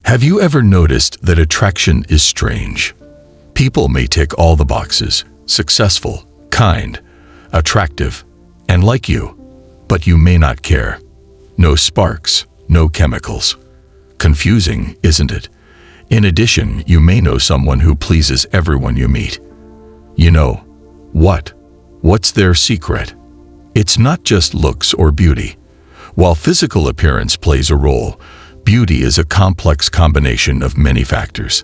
Have you ever noticed that attraction is strange? People may tick all the boxes: successful, kind, attractive, and like you, but you may not care. No sparks, no chemicals. Confusing, isn't it? In addition, you may know someone who pleases everyone you meet. You know what? What's their secret? It's not just looks or beauty. While physical appearance plays a role, beauty is a complex combination of many factors.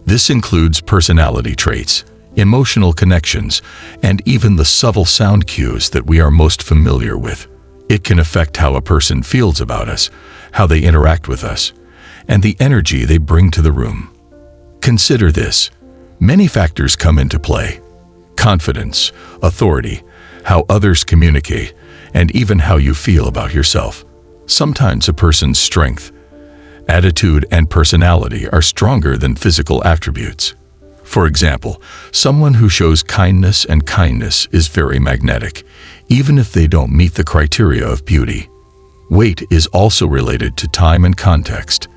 This includes personality traits, emotional connections, and even the subtle sound cues that we are most familiar with. It can affect how a person feels about us, how they interact with us, and the energy they bring to the room. Consider this. Many factors come into play: confidence, authority, how others communicate, and even how you feel about yourself. Sometimes a person's strength, attitude, and personality are stronger than physical attributes. For example, someone who shows kindness is very magnetic, even if they don't meet the criteria of beauty. Weight is also related to time and context.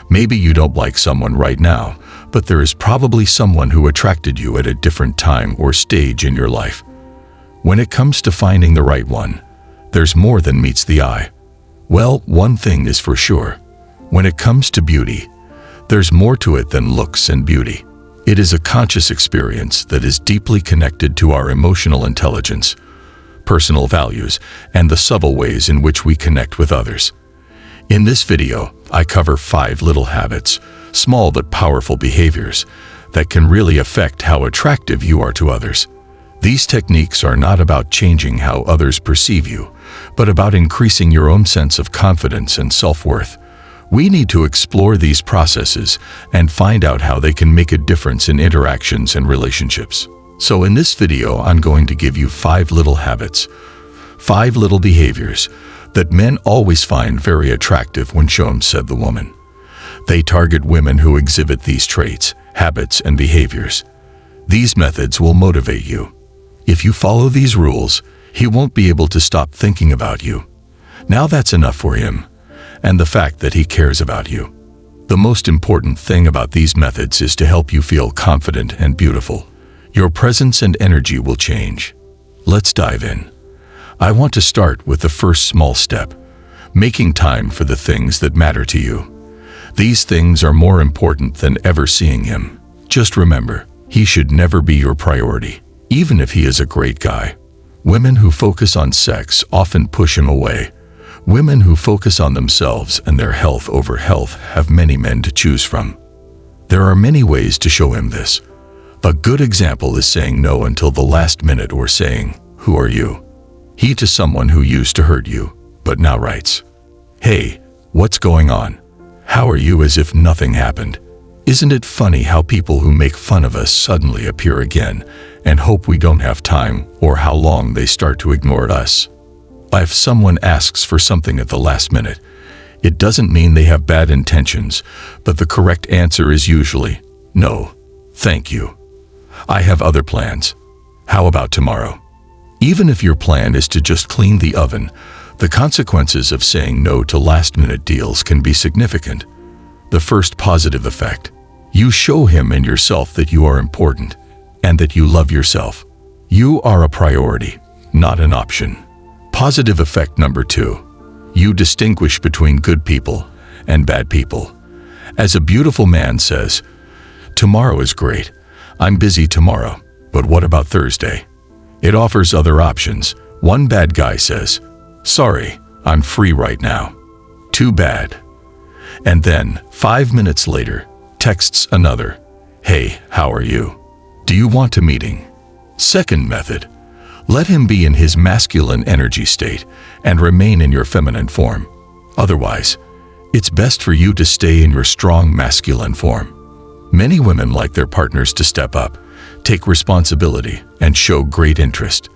Maybe you don't like someone right now, but there is probably someone who attracted you at a different time or stage in your life. When it comes to finding the right one, there's more than meets the eye. Well, one thing is for sure. When it comes to beauty, there's more to it than looks and beauty. It is a conscious experience that is deeply connected to our emotional intelligence, personal values, and the subtle ways in which we connect with others. In this video, I cover 5 little habits, small but powerful behaviors, that can really affect how attractive you are to others. These techniques are not about changing how others perceive you, but about increasing your own sense of confidence and self-worth. We need to explore these processes and find out how they can make a difference in interactions and relationships. So in this video, I'm going to give you 5 little habits, 5 little behaviors that men always find very attractive when shown, said the woman. They target women who exhibit these traits, habits, and behaviors. These methods will motivate you. If you follow these rules, he won't be able to stop thinking about you. Now that's enough for him, and the fact that he cares about you. The most important thing about these methods is to help you feel confident and beautiful. Your presence and energy will change. Let's dive in. I want to start with the first small step: making time for the things that matter to you. These things are more important than ever seeing him. Just remember, he should never be your priority, even if he is a great guy. Women who focus on sex often push him away. Women who focus on themselves and their health over health have many men to choose from. There are many ways to show him this. A good example is saying no until the last minute, or saying, "Who are you?" He to someone who used to hurt you, but now writes, "Hey, what's going on? How are you?" as if nothing happened. Isn't it funny how people who make fun of us suddenly appear again and hope we don't have time, or how long they start to ignore us? If someone asks for something at the last minute, it doesn't mean they have bad intentions, but the correct answer is usually, "No, thank you. I have other plans. How about tomorrow?" Even if your plan is to just clean the oven, the consequences of saying no to last-minute deals can be significant. The first positive effect: you show him and yourself that you are important and that you love yourself. You are a priority, not an option. Positive effect number 2: you distinguish between good people and bad people. As a beautiful man says, "Tomorrow is great. I'm busy tomorrow, but what about Thursday?" It offers other options. One bad guy says, "Sorry, I'm free right now." Too bad. And then, 5 minutes later, texts another, "Hey, how are you? Do you want a meeting?" Second method: let him be in his masculine energy state and remain in your feminine form. Otherwise, it's best for you to stay in your strong masculine form. Many women like their partners to step up, take responsibility, and show great interest.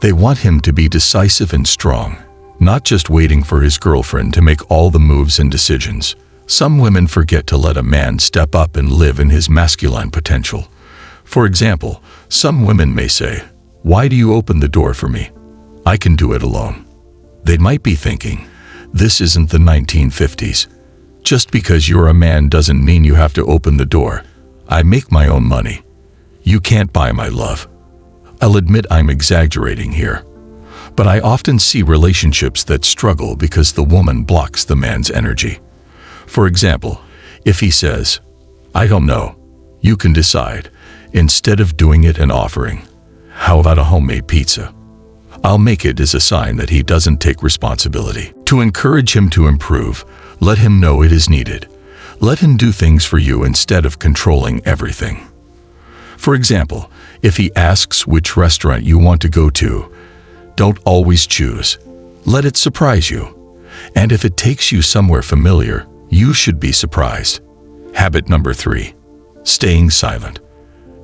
They want him to be decisive and strong, not just waiting for his girlfriend to make all the moves and decisions. Some women forget to let a man step up and live in his masculine potential. For example, some women may say, "Why do you open the door for me? I can do it alone." They might be thinking, this isn't the 1950s. Just because you're a man doesn't mean you have to open the door. I make my own money. You can't buy my love. I'll admit I'm exaggerating here, but I often see relationships that struggle because the woman blocks the man's energy. For example, if he says, "I don't know, you can decide," instead of doing it and offering, "How about a homemade pizza? I'll make it," is a sign that he doesn't take responsibility. To encourage him to improve, let him know it is needed. Let him do things for you instead of controlling everything. For example, if he asks which restaurant you want to go to, don't always choose. Let it surprise you. And if it takes you somewhere familiar, you should be surprised. Habit number 3, staying silent.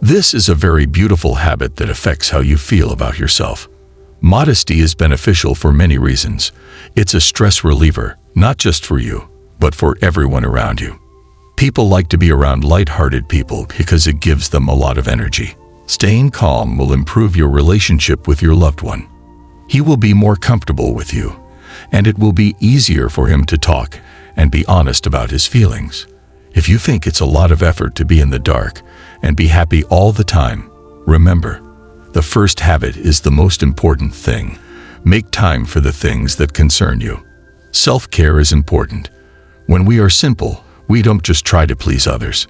This is a very beautiful habit that affects how you feel about yourself. Modesty is beneficial for many reasons. It's a stress reliever, not just for you, but for everyone around you. People like to be around light-hearted people because it gives them a lot of energy. Staying calm will improve your relationship with your loved one. He will be more comfortable with you, and it will be easier for him to talk and be honest about his feelings. If you think it's a lot of effort to be in the dark and be happy all the time, remember, the first habit is the most important thing. Make time for the things that concern you. Self-care is important. When we are simple, we don't just try to please others.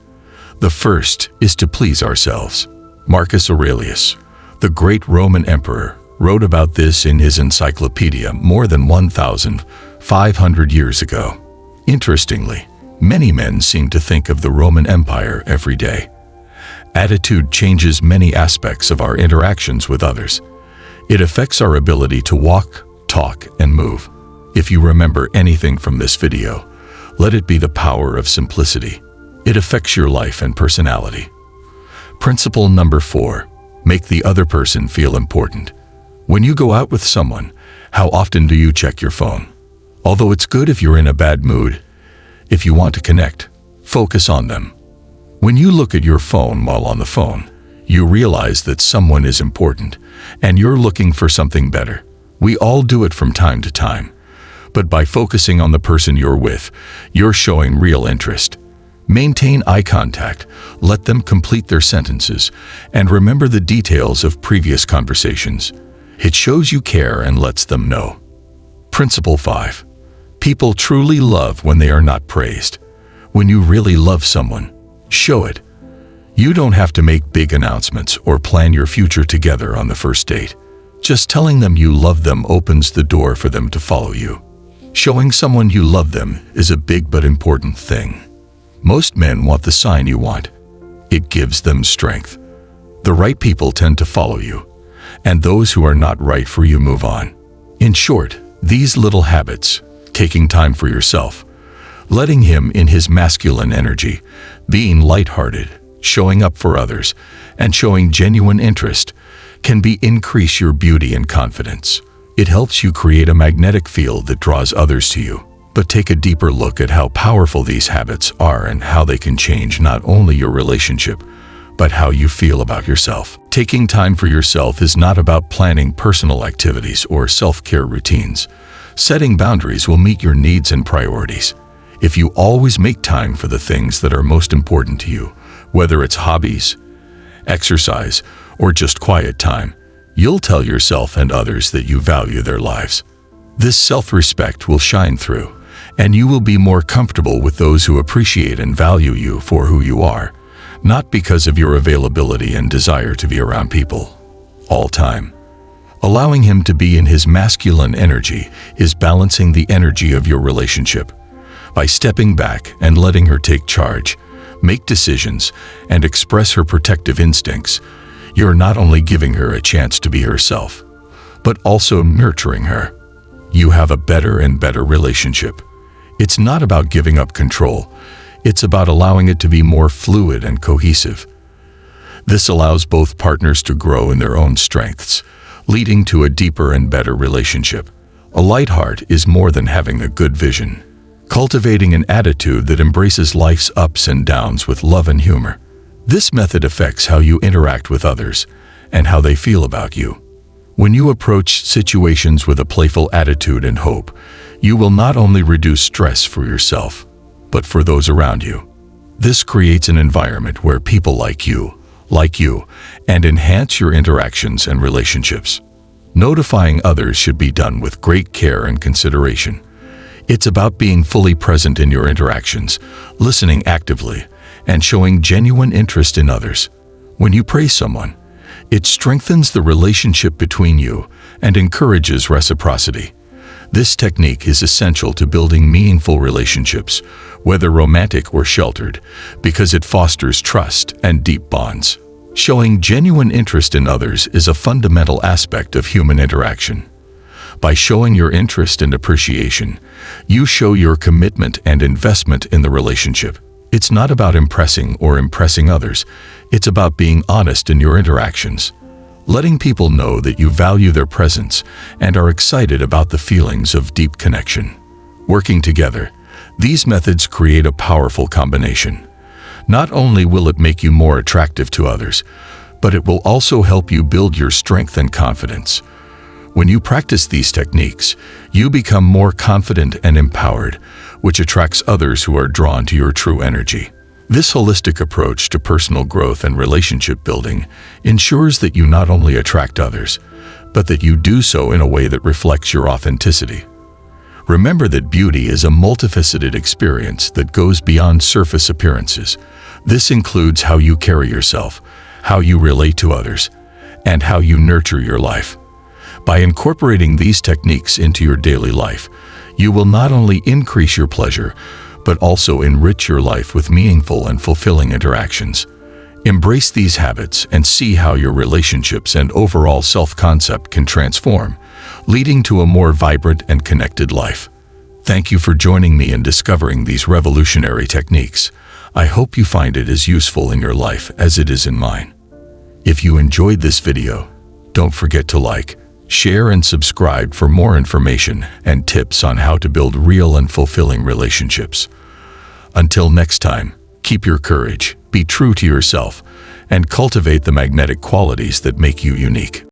The first is to please ourselves. Marcus Aurelius, the great Roman emperor, wrote about this in his encyclopedia more than 1,500 years ago. Interestingly, many men seem to think of the Roman Empire every day. Attitude changes many aspects of our interactions with others. It affects our ability to walk, talk, and move. If you remember anything from this video, let it be the power of simplicity. It affects your life and personality. Principle number 4, make the other person feel important. When you go out with someone, how often do you check your phone? Although it's good if you're in a bad mood, if you want to connect, focus on them. When you look at your phone while on the phone, you realize that someone is important and you're looking for something better. We all do it from time to time. But by focusing on the person you're with, you're showing real interest. Maintain eye contact, let them complete their sentences, and remember the details of previous conversations. It shows you care and lets them know. Principle 5. People truly love when they are not praised. When you really love someone, show it. You don't have to make big announcements or plan your future together on the first date. Just telling them you love them opens the door for them to follow you. Showing someone you love them is a big but important thing. Most men want the sign you want. It gives them strength. The right people tend to follow you, and those who are not right for you move on. In short, these little habits, taking time for yourself, letting him in his masculine energy, being lighthearted, showing up for others, and showing genuine interest, can increase your beauty and confidence. It helps you create a magnetic field that draws others to you. But take a deeper look at how powerful these habits are and how they can change not only your relationship, but how you feel about yourself. Taking time for yourself is not about planning personal activities or self-care routines. Setting boundaries will meet your needs and priorities. If you always make time for the things that are most important to you, whether it's hobbies, exercise, or just quiet time, you'll tell yourself and others that you value their lives. This self-respect will shine through, and you will be more comfortable with those who appreciate and value you for who you are, not because of your availability and desire to be around people all time. Allowing him to be in his masculine energy is balancing the energy of your relationship. By stepping back and letting her take charge, make decisions, and express her protective instincts, you're not only giving her a chance to be herself, but also nurturing her. You have a better and better relationship. It's not about giving up control. It's about allowing it to be more fluid and cohesive. This allows both partners to grow in their own strengths, leading to a deeper and better relationship. A light heart is more than having a good vision. Cultivating an attitude that embraces life's ups and downs with love and humor. This method affects how you interact with others and how they feel about you. When you approach situations with a playful attitude and hope, you will not only reduce stress for yourself, but for those around you. This creates an environment where people like you, and enhance your interactions and relationships. Notifying others should be done with great care and consideration. It's about being fully present in your interactions, listening actively, and showing genuine interest in others. When you praise someone, it strengthens the relationship between you and encourages reciprocity. This technique is essential to building meaningful relationships, whether romantic or sheltered, because it fosters trust and deep bonds. Showing genuine interest in others is a fundamental aspect of human interaction. By showing your interest and appreciation, you show your commitment and investment in the relationship. It's not about impressing others. It's about being honest in your interactions, letting people know that you value their presence and are excited about the feelings of deep connection. Working together, these methods create a powerful combination. Not only will it make you more attractive to others, but it will also help you build your strength and confidence. When you practice these techniques, you become more confident and empowered, which attracts others who are drawn to your true energy. This holistic approach to personal growth and relationship building ensures that you not only attract others, but that you do so in a way that reflects your authenticity. Remember that beauty is a multifaceted experience that goes beyond surface appearances. This includes how you carry yourself, how you relate to others, and how you nurture your life. By incorporating these techniques into your daily life, you will not only increase your pleasure, but also enrich your life with meaningful and fulfilling interactions. Embrace these habits and see how your relationships and overall self-concept can transform, leading to a more vibrant and connected life. Thank you for joining me in discovering these revolutionary techniques. I hope you find it as useful in your life as it is in mine. If you enjoyed this video, don't forget to like, share, and subscribe for more information and tips on how to build real and fulfilling relationships. Until next time, keep your courage, be true to yourself, and cultivate the magnetic qualities that make you unique.